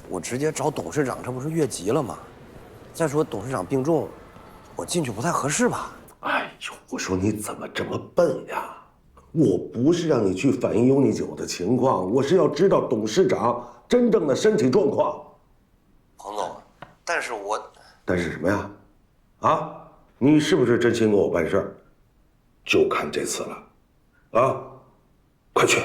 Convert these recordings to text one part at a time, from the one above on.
我直接找董事长，这不是越级了吗？再说董事长病重，我进去不太合适吧？哎呦，我说你怎么这么笨呀？我不是让你去反映优尼酒的情况，我是要知道董事长真正的身体状况。彭总，但是什么呀？啊，你是不是真心跟我办事儿？就看这次了，啊，快去！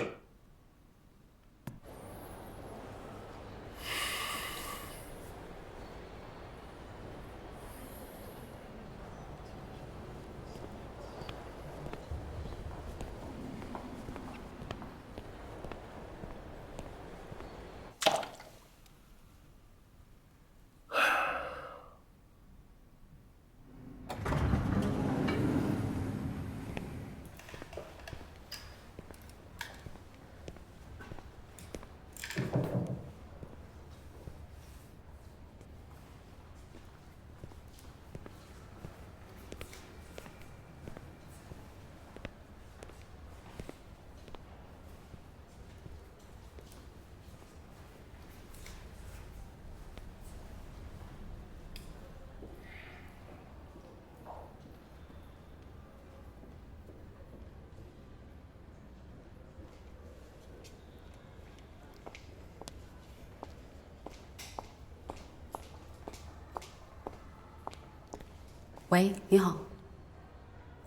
喂，你好。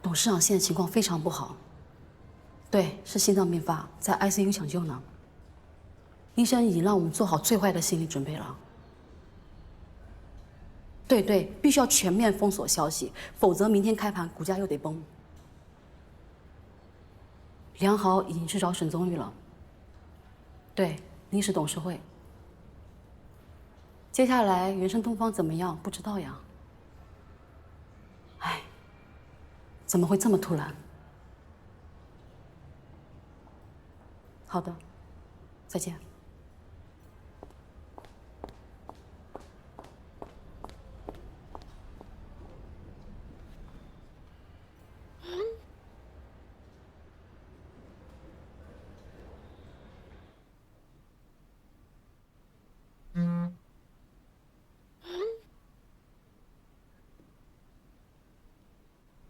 董事长现在情况非常不好，对，是心脏病发，在 ICU 抢救呢。医生已经让我们做好最坏的心理准备了。对，必须要全面封锁消息，否则明天开盘股价又得崩。梁豪已经去找沈宗玉了。对，临时董事会。接下来原生东方怎么样？不知道呀。哎，怎么会这么突然？好的，再见。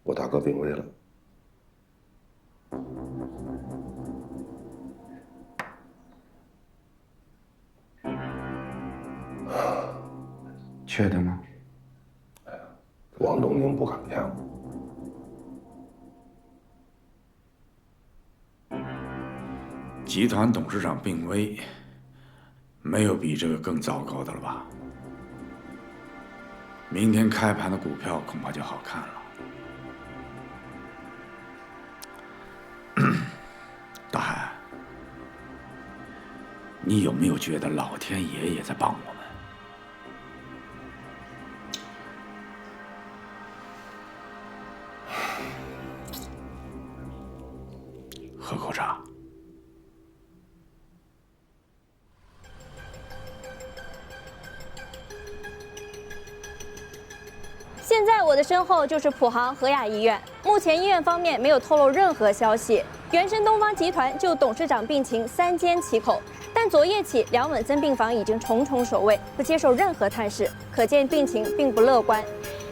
我大哥病危了。确定吗？王东宁不敢骗我。集团董事长病危，没有比这个更糟糕的了吧？明天开盘的股票恐怕就好看了。大海，你有没有觉得老天爷也在帮我们？喝口茶。现在我的身后就是普航和雅医院，目前医院方面没有透露任何消息。原生东方集团就董事长病情三缄其口，但昨夜起梁稳森病房已经重重守卫，不接受任何探视，可见病情并不乐观。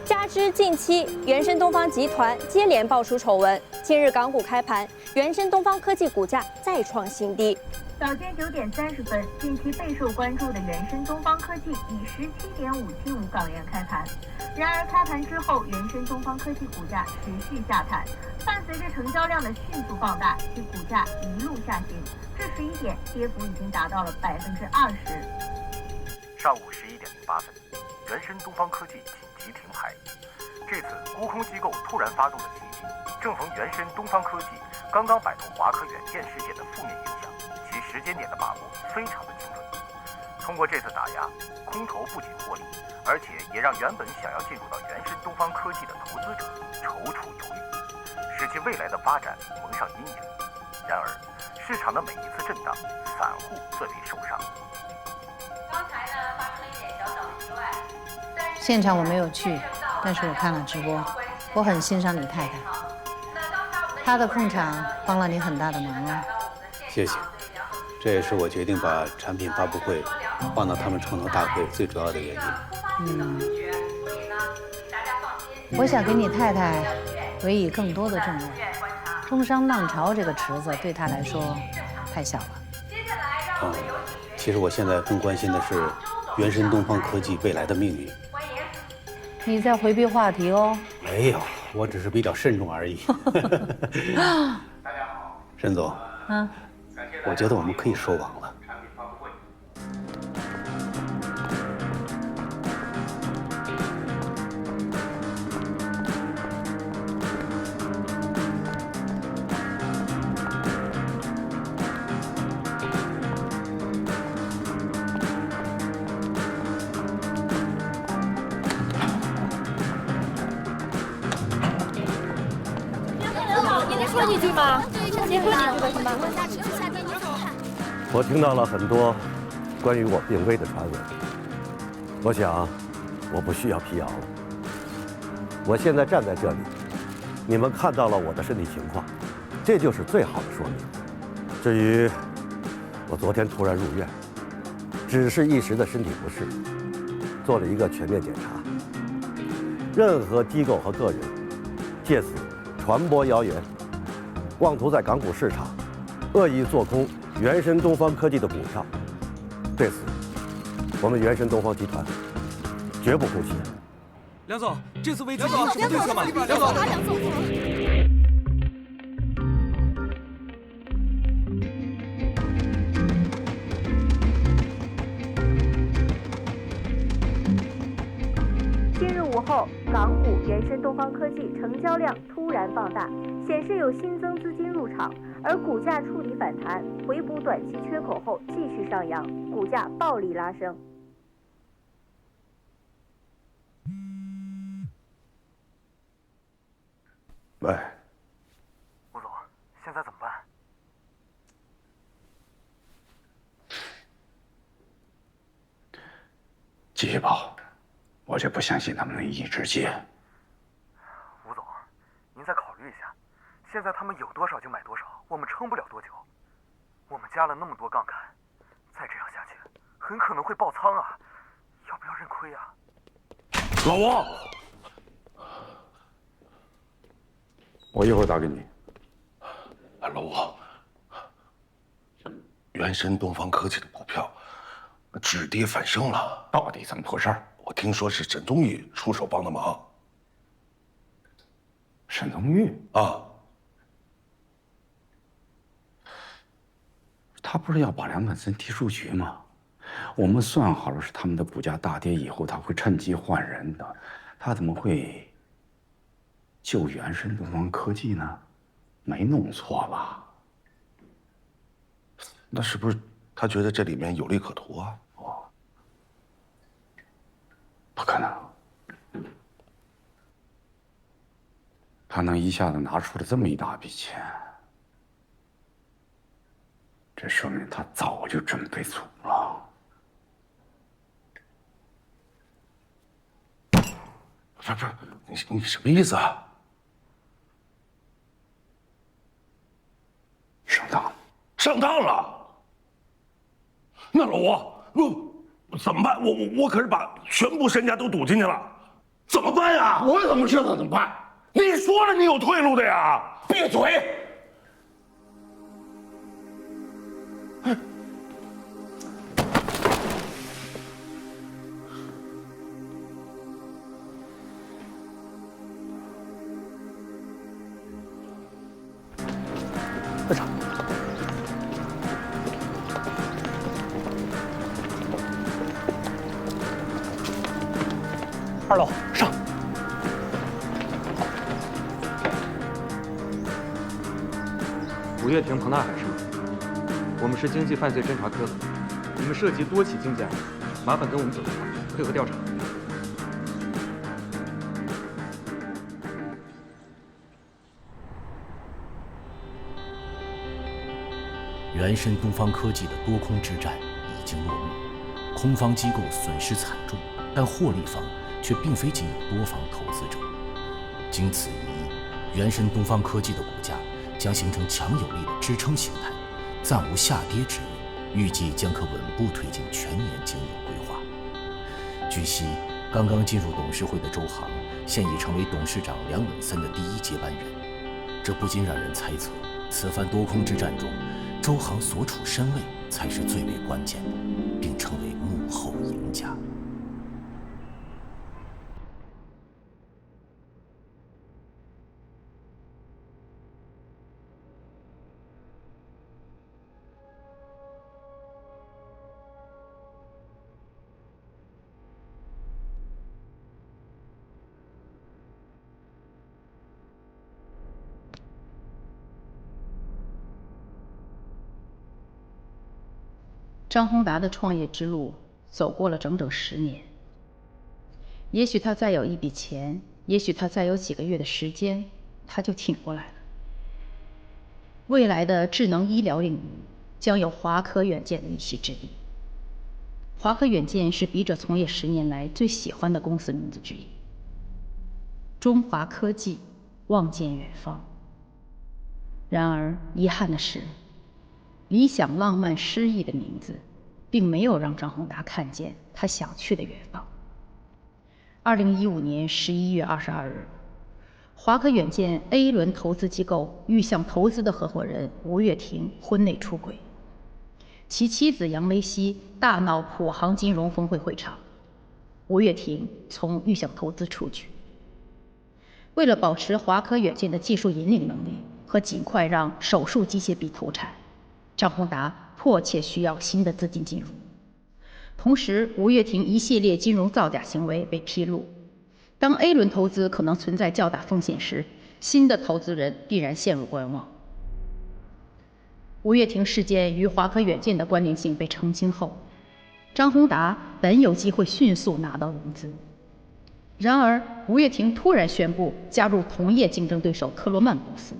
加之近期原生东方集团接连爆出丑闻，今日港股开盘，原生东方科技股价再创新低。早间9点30分，近期备受关注的原生东方科技以17.575港元开盘。然而开盘之后，原生东方科技股价持续下探，伴随着成交量的迅速放大，其股价一路下行，至11点跌幅已经达到了20%。上午11点08分，原生东方科技紧急停牌。这次沽空机构突然发动的袭击，正逢原生东方科技刚刚摆脱华科远见事件的负面影响，其时间点的把握非常的精准。通过这次打压，空头不仅获利，而且也让原本想要进入到原生东方科技的投资者踌躇犹豫，使其未来的发展蒙上阴影。然而，市场的每一次震荡，散户最为受伤。刚才呢发生了一点小小的意外，现场我没有去，但是我看了直播，我很欣赏你太太，她的控场帮了你很大的忙啊。谢谢，这也是我决定把产品发布会放到他们创投大会最主要的原因。我想给你太太委以更多的重任。中商浪潮这个池子对她来说太小了。其实我现在更关心的是原神东方科技未来的命运。你在回避话题哦。没有，我只是比较慎重而已。大家好，沈总，我觉得我们可以收网了。说几句吗？先说几句吧，行吗？我听到了很多关于我病危的传闻，我想我不需要辟谣了。我现在站在这里，你们看到了我的身体情况，这就是最好的说明。至于我昨天突然入院，只是一时的身体不适，做了一个全面检查。任何机构和个人借此传播谣言，妄图在港股市场恶意做空原神东方科技的股票，对此，我们原神东方集团绝不姑息。梁总，这次危机有什么对策吗？梁总，今日午后，港股原神东方科技成交量突然放大，显示有新增资金入场，而股价触底反弹，回补短期缺口后继续上扬，股价暴力拉升。喂，吴总，现在怎么办？继续报，我就不相信他们能一直接。吴总，您再考虑一下，现在他们有多少就买多少，我们撑不了多久。我们加了那么多杠杆，再这样下去，很可能会爆仓啊！要不要认亏啊？老吴，我一会儿打给你。老吴，原神东方科技的股票止跌反升了，到底怎么回事？我听说是沈宗玉出手帮的忙。沈宗玉啊，他不是要把梁本森踢出局吗？我们算好了，是他们的股价大跌以后，他会趁机换人的。他怎么会救原神东方科技呢？没弄错吧？那是不是他觉得这里面有利可图啊？不可能，他能一下子拿出了这么一大笔钱，这说明他早就准备足了。不是，你什么意思啊？上当了？那老吴，怎么办？我可是把全部身家都赌进去了，怎么办呀？我怎么知道怎么办？你说了你有退路的呀！闭嘴！队长，2楼上。五月亭庞大海是吗？我们是经济犯罪侦查科的，你们涉及多起经济案，麻烦跟我们走一块，配合调查。原神东方科技的多空之战已经落幕，空方机构损失惨重，但获利方却并非仅有多方投资者。经此一役，原神东方科技的股价将形成强有力的支撑形态，暂无下跌之意。预计将可稳步推进全年经营规划。据悉，刚刚进入董事会的周航，现已成为董事长梁稳森的第一接班人。这不禁让人猜测，此番多空之战中，周航所处身位才是最为关键的，并成为幕后赢家。张宏达的创业之路走过了整整10年。也许他再有一笔钱，也许他再有几个月的时间，他就挺过来了。未来的智能医疗领域将有华科远见的一席之地。华科远见是笔者从业10年来最喜欢的公司名字之一。中华科技望见远方。然而遗憾的是，理想、浪漫、诗意的名字，并没有让张宏达看见他想去的远方。2015年11月22日，华科远见 A 轮投资机构预向投资的合伙人吴跃庭婚内出轨，其妻子杨梅西大闹普航金融峰会会场，吴跃庭从预向投资出局。为了保持华科远见的技术引领能力和尽快让手术机械臂投产，张宏达迫切需要新的资金进入。同时，吴跃庭一系列金融造假行为被披露。当 A 轮投资可能存在较大风险时，新的投资人必然陷入观望。吴跃庭事件与华科远见的关联性被澄清后，张宏达本有机会迅速拿到融资。然而，吴跃庭突然宣布加入同业竞争对手科罗曼公司，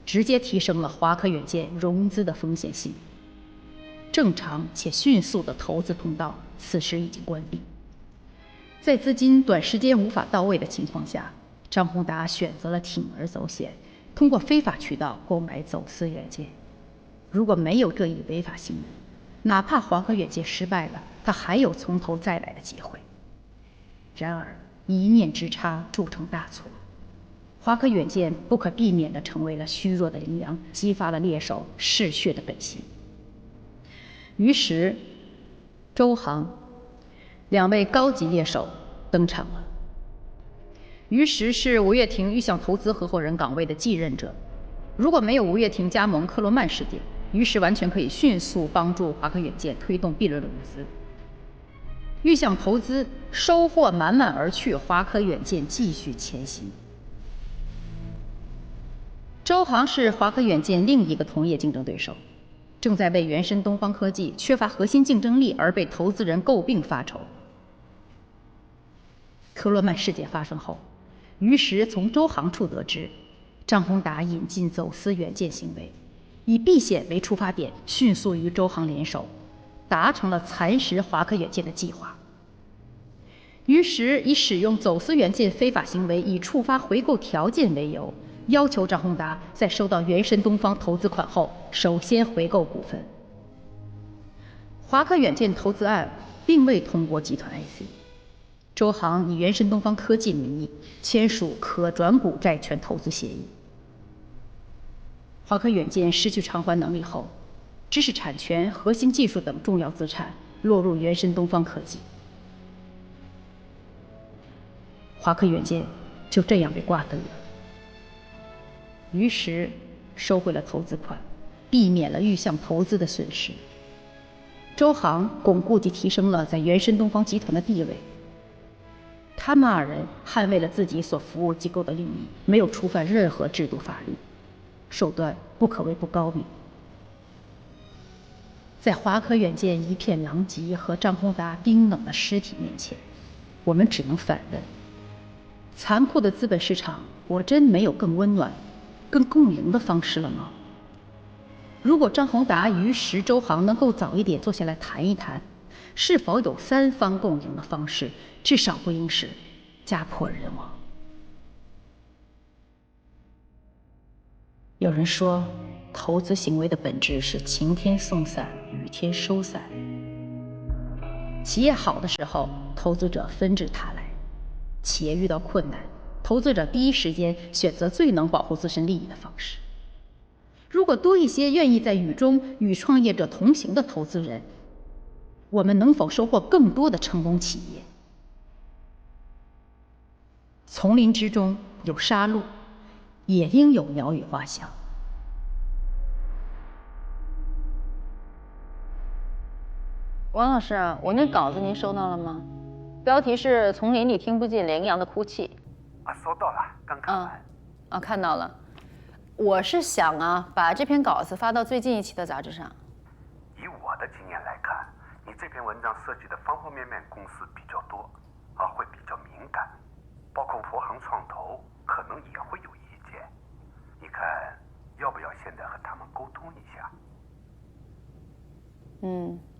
直接提升了华科远见融资的风险性。正常且迅速的投资通道此时已经关闭。在资金短时间无法到位的情况下，张宏达选择了铤而走险，通过非法渠道购买走私远见。如果没有这一违法行为，哪怕华科远见失败了，他还有从头再来的机会。然而，一念之差铸成大错，华科远见不可避免地成为了虚弱的羚羊，激发了猎手嗜血的本性。于是，周航2位高级猎手登场了。于是是吴跃庭预向投资合伙人岗位的继任者。如果没有吴跃庭加盟科罗曼事件，于是完全可以迅速帮助华科远见推动 B 轮融资。预向投资收获满满而去，华科远见继续前行。周航是华科远见另一个同业竞争对手，正在为原深东方科技缺乏核心竞争力而被投资人诟病发愁。科罗曼事件发生后，于是从周航处得知，张宏达引进走私远见行为，以避险为出发点，迅速与周航联手，达成了蚕食华科远见的计划。于是以使用走私远见非法行为以触发回购条件为由，要求张宏达在收到原深东方投资款后，首先回购股份。华科远见投资案并未通过集团 IC， 周航以原深东方科技名义签署可转股债权投资协议。华科远见失去偿还能力后，知识产权、核心技术等重要资产落入原深东方科技。华科远见就这样被挂灯了。于是收回了投资款，避免了预向投资的损失。周航巩固地提升了在原深东方集团的地位。他们2人捍卫了自己所服务机构的利益，没有触犯任何制度法律，手段不可谓不高明。在华科远见一片狼藉和张宏达冰冷的尸体面前，我们只能反问：残酷的资本市场果真没有更温暖、更共赢的方式了吗？如果张宏达、于石、周航能够早一点坐下来谈一谈，是否有3方共赢的方式，至少不应是家破人亡。有人说，投资行为的本质是晴天送伞，雨天收散。企业好的时候，投资者纷至沓来；企业遇到困难，投资者第一时间选择最能保护自身利益的方式。如果多一些愿意在雨中与创业者同行的投资人，我们能否收获更多的成功企业？丛林之中有杀戮，也应有鸟语花香。王老师，我那稿子您收到了吗？标题是“丛林里听不见羚羊的哭泣”。收到了，刚看完。看到了。我是想把这篇稿子发到最近一期的杂志上。以我的经验来看，你这篇文章涉及的方方面面公司比较多，会比较敏感，包括博行创投可能也会有意见。你看，要不要现在和他们沟通一下？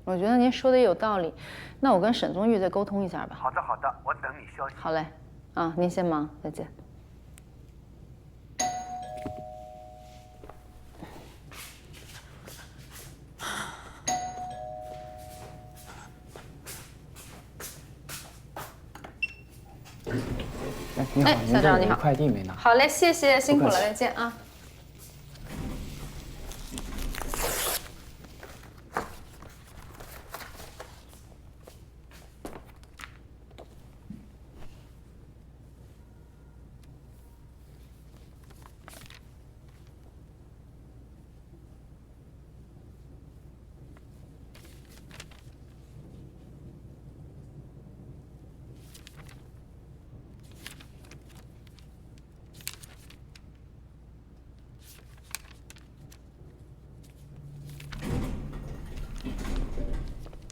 我觉得您说的也有道理，那我跟沈宗玉再沟通一下吧。好的，好的，我等你消息。好嘞，您先忙，再见。你好，校长你好，快递没拿。好嘞，谢谢，辛苦了，再见啊。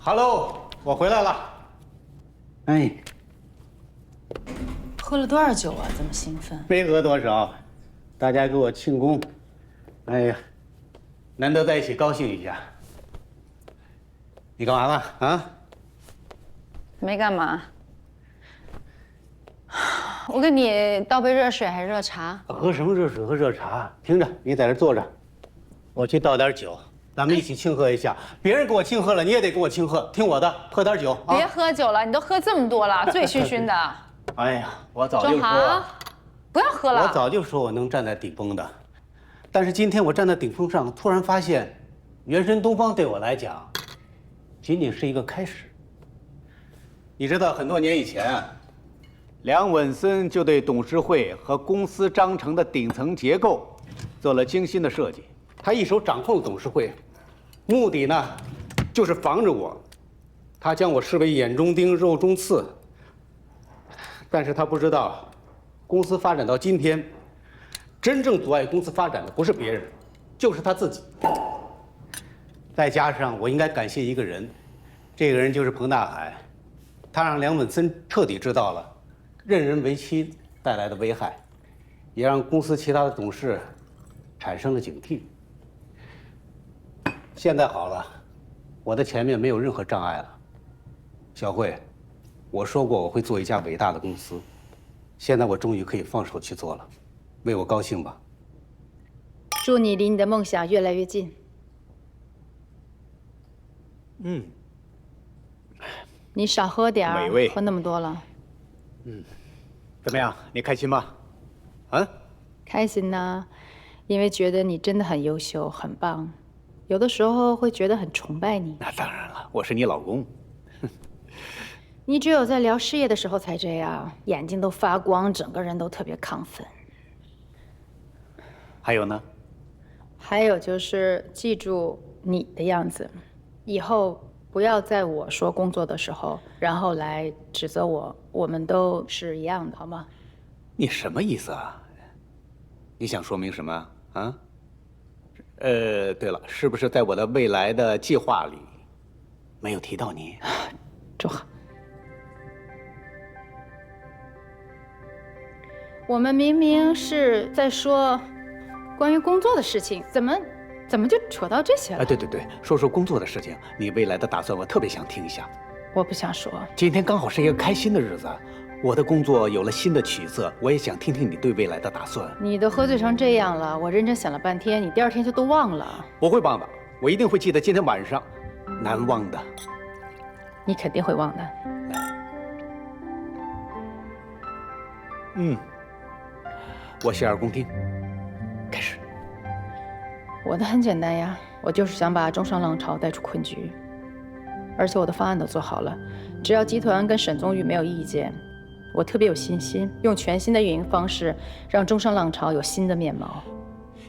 Hello， 我回来了。哎，喝了多少酒啊？这么兴奋？没喝多少，大家给我庆功。哎呀，难得在一起，高兴一下。你干嘛了啊？没干嘛。我给你倒杯热水还是热茶？喝什么热水和热茶？听着，你在这坐着，我去倒点酒。咱们一起庆贺一下，别人给我庆贺了，你也得给我庆贺，听我的，喝点酒啊！别喝酒了，你都喝这么多了，醉醺醺的。哎呀，我早就说，周航，不要喝了。我早就说我能站在顶峰的，但是今天我站在顶峰上，突然发现，原神东方对我来讲，仅仅是一个开始。你知道，很多年以前，梁稳森就对董事会和公司章程的顶层结构做了精心的设计。他一手掌控了董事会，目的呢，就是防着我。他将我视为眼中钉、肉中刺。但是他不知道，公司发展到今天，真正阻碍公司发展的不是别人，就是他自己。再加上我应该感谢一个人，这个人就是彭大海，他让梁稳森彻底知道了任人唯亲带来的危害，也让公司其他的董事产生了警惕。现在好了，我的前面没有任何障碍了。小慧，我说过我会做一家伟大的公司，现在我终于可以放手去做了，为我高兴吧。祝你离你的梦想越来越近。你少喝点儿，美味喝那么多了。怎么样？你开心吗？啊？开心呢，因为觉得你真的很优秀，很棒。有的时候会觉得很崇拜你。那当然了，我是你老公。你只有在聊事业的时候才这样，眼睛都发光，整个人都特别亢奋。还有呢？还有就是记住你的样子，以后不要在我说工作的时候，然后来指责我。我们都是一样的，好吗？你什么意思啊？你想说明什么啊？对了，是不是在我的未来的计划里没有提到你？周航，我们明明是在说关于工作的事情，怎么就扯到这些了？对，说说工作的事情，你未来的打算，我特别想听一下。我不想说。今天刚好是一个开心的日子，我的工作有了新的起色，我也想听听你对未来的打算。你都喝醉成这样了，我认真想了半天，你第二天就都忘了。我会忘的，我一定会记得今天晚上难忘的。你肯定会忘的。我洗耳恭听。开始。我的很简单呀，我就是想把中商浪潮带出困局，而且我的方案都做好了，只要集团跟沈宗玉没有意见，我特别有信心，用全新的运营方式，让中商浪潮有新的面貌。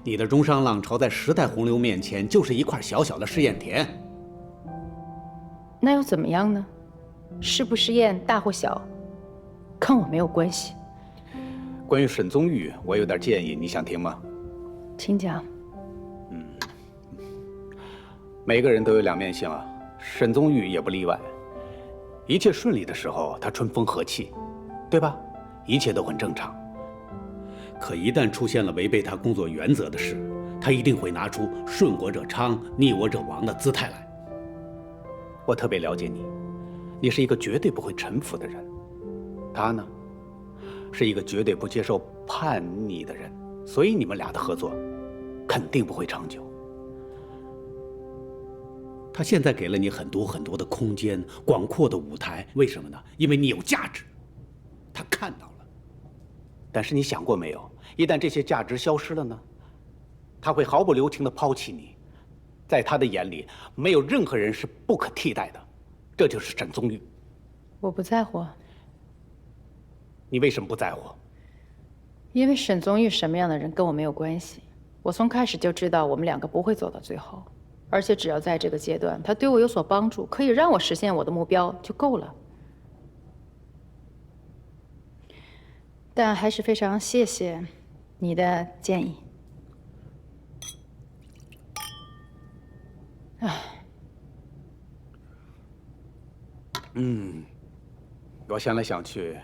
你的中商浪潮在时代洪流面前就是一块小小的试验田。那又怎么样呢？试不试验，大或小，跟我没有关系。关于沈宗玉，我有点建议，你想听吗？请讲。每个人都有两面性啊，沈宗玉也不例外。一切顺利的时候，他春风和气，对吧？一切都很正常。可一旦出现了违背他工作原则的事，他一定会拿出顺我者昌，逆我者亡的姿态来。我特别了解你，你是一个绝对不会臣服的人。他呢，是一个绝对不接受叛逆的人，所以你们俩的合作肯定不会长久。他现在给了你很多很多的空间，广阔的舞台，为什么呢？因为你有价值，他看到了。但是你想过没有，一旦这些价值消失了呢？他会毫不留情地抛弃你。在他的眼里，没有任何人是不可替代的，这就是沈宗玉。我不在乎。你为什么不在乎？因为沈宗玉什么样的人跟我没有关系。我从开始就知道我们两个不会走到最后，而且只要在这个阶段他对我有所帮助，可以让我实现我的目标就够了。但还是非常谢谢你的建议。我想来想去，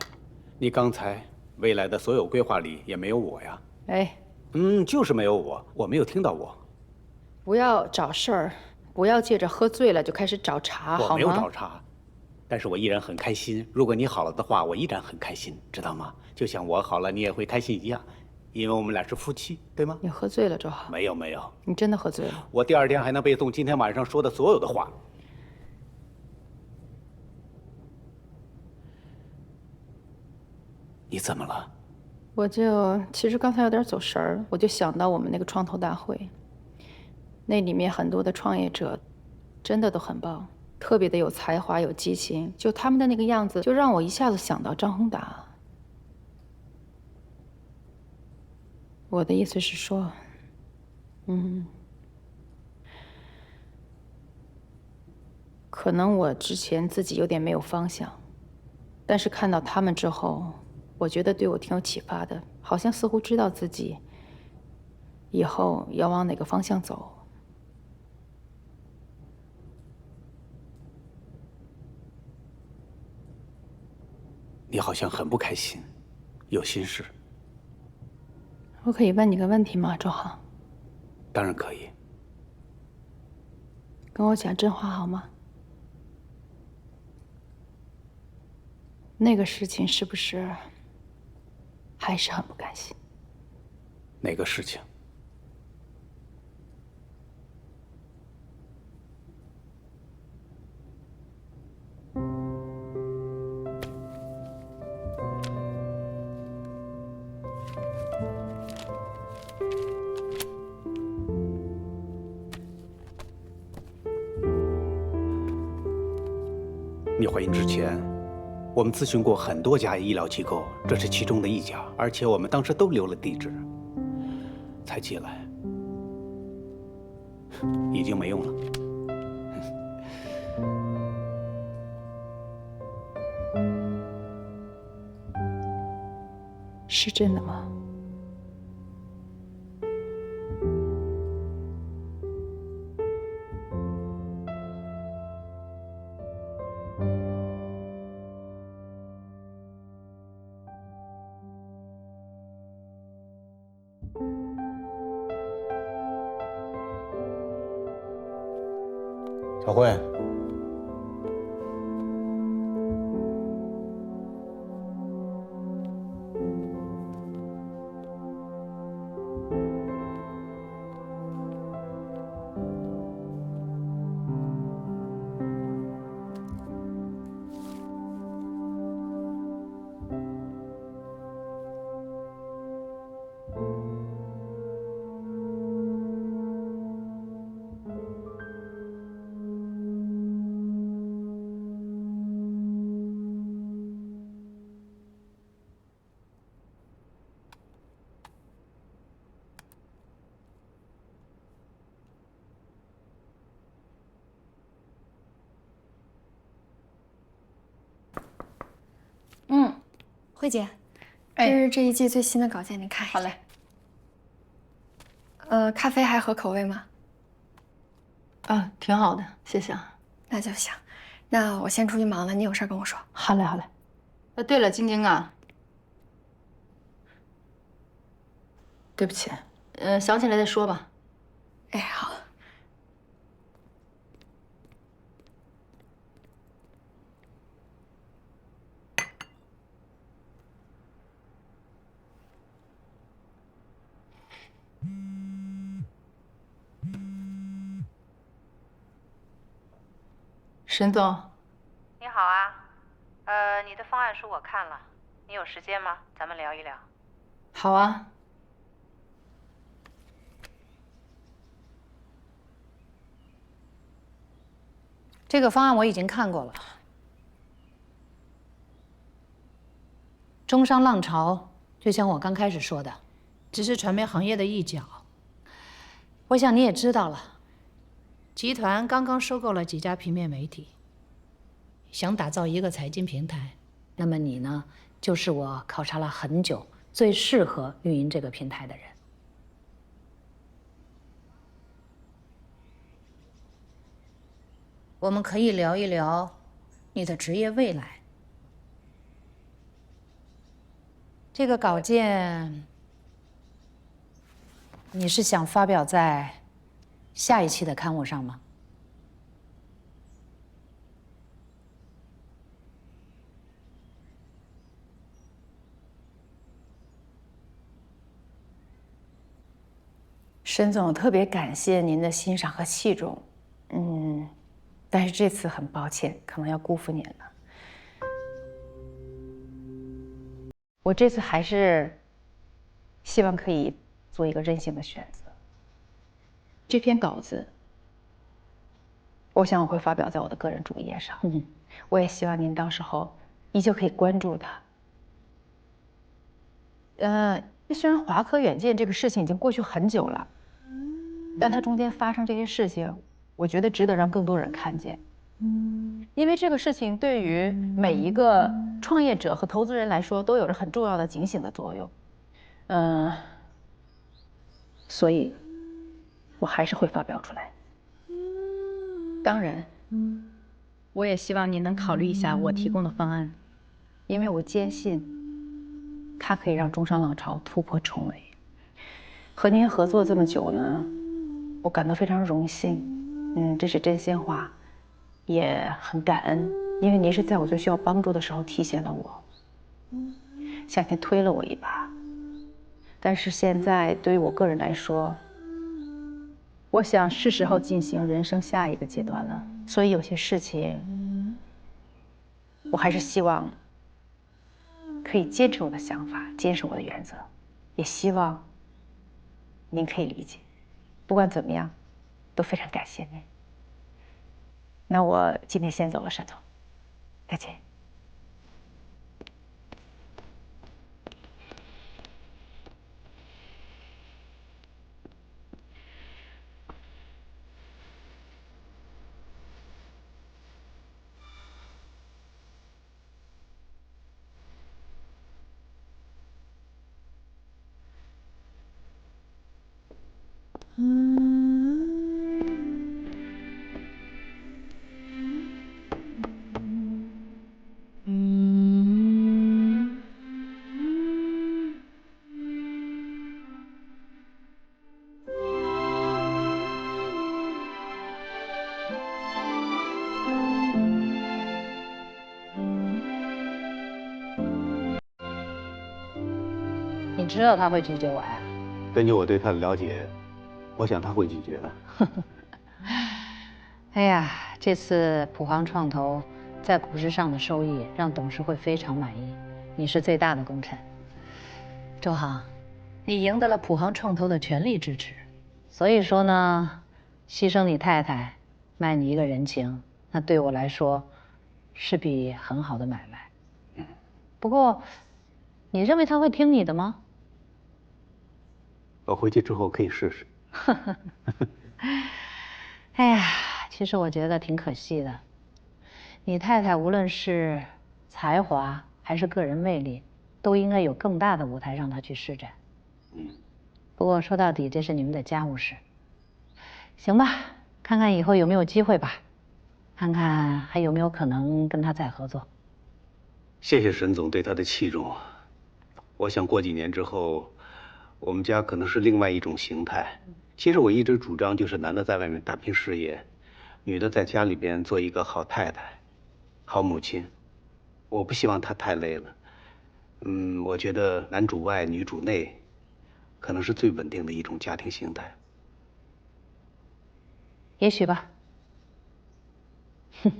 你刚才未来的所有规划里也没有我呀。哎，就是没有我，我没有听到我。不要找事儿，不要借着喝醉了就开始找茬，好吗？我没有找茬，但是我依然很开心。如果你好了的话，我依然很开心，知道吗？就像我好了，你也会开心一样，因为我们俩是夫妻，对吗？你喝醉了，周航。没有没有，你真的喝醉了。我第二天还能背诵今天晚上说的所有的话。你怎么了？其实刚才有点走神儿，我就想到我们那个创投大会，那里面很多的创业者，真的都很棒，特别的有才华、有激情，就他们的那个样子，就让我一下子想到张宏达。我的意思是说，可能我之前自己有点没有方向，但是看到他们之后，我觉得对我挺有启发的，好像似乎知道自己以后要往哪个方向走。你好像很不开心，有心事。我可以问你个问题吗，周航？当然可以。跟我讲真话好吗？那个事情是不是还是很不甘心？哪个事情？你怀孕之前，我们咨询过很多家医疗机构，这是其中的一家，而且我们当时都留了地址。才寄来，已经没用了。是真的吗？小慧，慧姐，这是这一季最新的稿件，你看一下。好嘞。咖啡还合口味吗？挺好的，谢谢啊。那就行。那我先出去忙了，你有事跟我说。好嘞，好嘞。对了，晶晶啊，对不起，想起来再说吧。哎，好。沈总，你好啊，你的方案书我看了，你有时间吗？咱们聊一聊。好啊。这个方案我已经看过了。中商浪潮，就像我刚开始说的，只是传媒行业的一角。我想你也知道了，集团刚刚收购了几家平面媒体，想打造一个财经平台。那么你呢，就是我考察了很久最适合运营这个平台的人。我们可以聊一聊你的职业未来。这个稿件，你是想发表在下一期的刊物上吗？沈总，特别感谢您的欣赏和器重，但是这次很抱歉，可能要辜负您了。我这次还是希望可以做一个任性的选择。这篇稿子，我想我会发表在我的个人主页上。我也希望您到时候依旧可以关注它。虽然华科远见这个事情已经过去很久了，但它中间发生这些事情，我觉得值得让更多人看见。因为这个事情对于每一个创业者和投资人来说都有着很重要的警醒的作用。所以，我还是会发表出来。当然，我也希望您能考虑一下我提供的方案，因为我坚信，它可以让中商浪潮突破重围。和您合作这么久呢，我感到非常荣幸。这是真心话。也很感恩，因为您是在我最需要帮助的时候提携了我，向前推了我一把。但是现在对于我个人来说，我想是时候进行人生下一个阶段了。所以有些事情，我还是希望可以坚持我的想法，坚守我的原则，也希望您可以理解。不管怎么样，都非常感谢您。那我今天先走了，沈总，再见。你知道他会拒绝我呀？根据我对他的了解，我想他会拒绝的。哎呀，这次普航创投在股市上的收益让董事会非常满意，你是最大的功臣。周航，你赢得了普航创投的全力支持，所以说呢，牺牲你太太，卖你一个人情，那对我来说是笔很好的买卖。不过，你认为他会听你的吗？我回去之后可以试试。哎呀，其实我觉得挺可惜的。你太太无论是才华还是个人魅力，都应该有更大的舞台让他去施展。不过说到底，这是你们的家务事。行吧，看看以后有没有机会吧，看看还有没有可能跟他再合作。谢谢沈总对他的器重。我想过几年之后，我们家可能是另外一种形态。其实我一直主张，就是男的在外面打拼事业，女的在家里边做一个好太太、好母亲。我不希望她太累了。我觉得男主外女主内，可能是最稳定的一种家庭形态。也许吧。哼。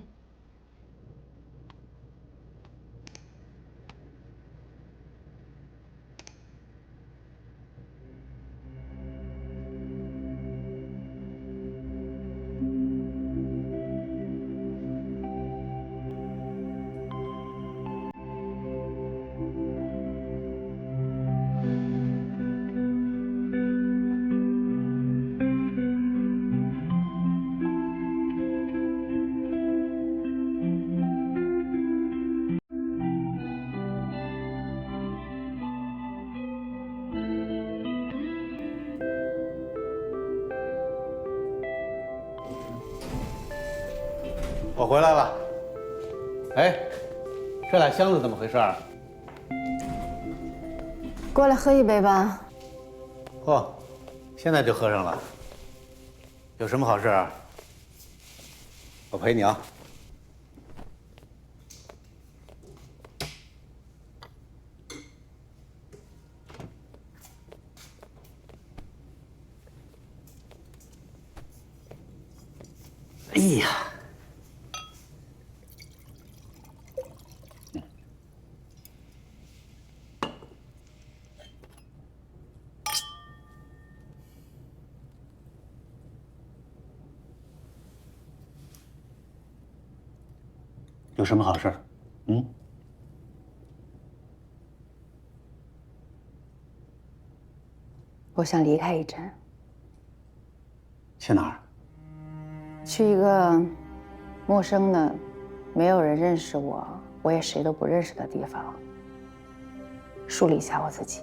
我回来了。哎，这俩箱子怎么回事？过来喝一杯吧。嚯，现在就喝上了。有什么好事？我陪你啊。哎呀！有什么好事？我想离开一阵，去哪儿？去一个陌生的、没有人认识我，我也谁都不认识的地方，梳理一下我自己。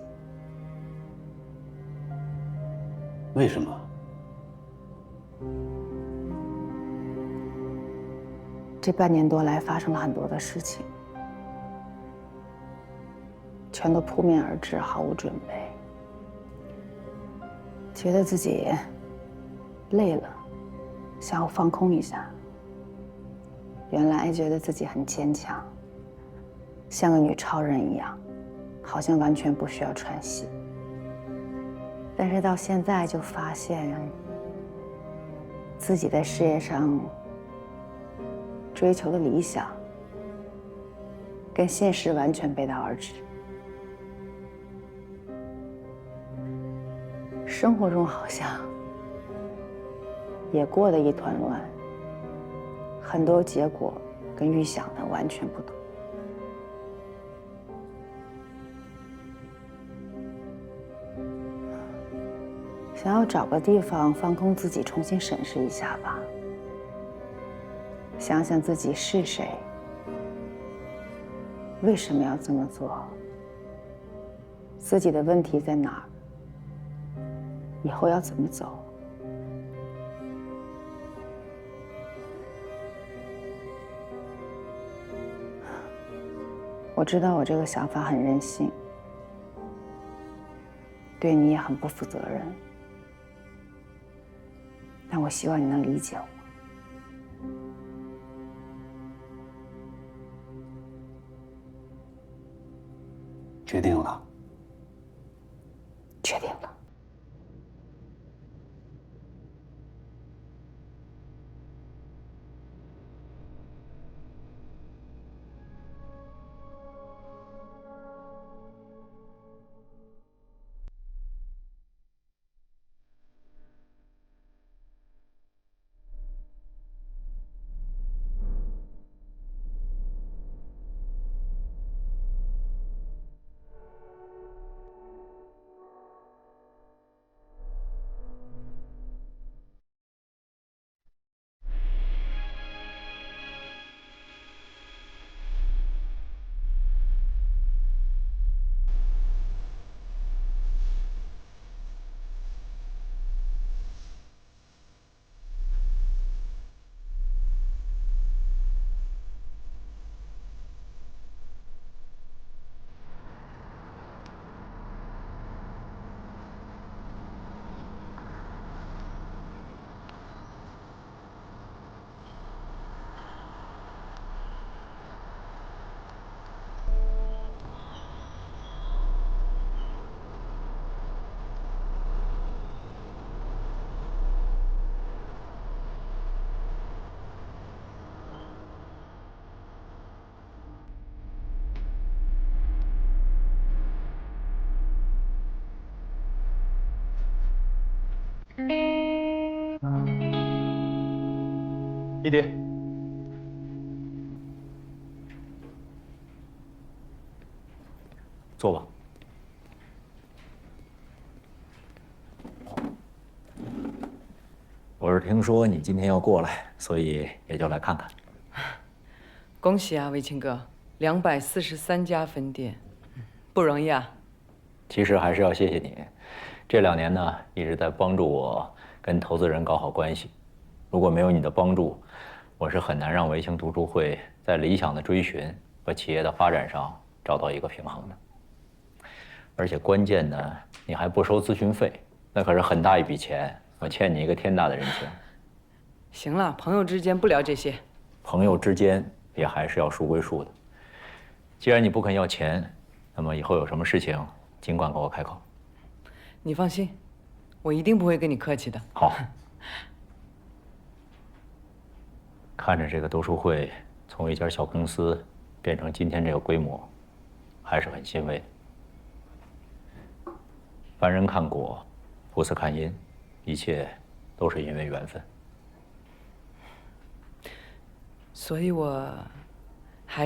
为什么？这半年多来发生了很多的事情，全都扑面而至，毫无准备。觉得自己累了，想要放空一下。原来觉得自己很坚强，像个女超人一样，好像完全不需要喘息。但是到现在就发现，自己在事业上追求的理想，跟现实完全背道而驰。生活中好像也过得一团乱，很多结果跟预想的完全不同。想要找个地方放空自己，重新审视一下吧。想想自己是谁，为什么要这么做，自己的问题在哪儿，以后要怎么走。我知道我这个想法很任性，对你也很不负责任，但我希望你能理解我。决定了。确定了。一迪，坐吧。我是听说你今天要过来，所以也就来看看。恭喜啊，卫青哥，243家分店，不容易啊。其实还是要谢谢你，这2年呢一直在帮助我跟投资人搞好关系。如果没有你的帮助，我是很难让卫青读书会在理想的追寻和企业的发展上找到一个平衡的。而且关键呢，你还不收咨询费，那可是很大一笔钱，我欠你一个天大的人情。行了，朋友之间不聊这些。朋友之间也还是要数归数的。既然你不肯要钱，那么以后有什么事情尽管给我开口。你放心，我一定不会跟你客气的。好。看着这个读书会从一家小公司变成今天这个规模，还是很欣慰的。凡人看果，不似看因，一切都是因为缘分。所以我还是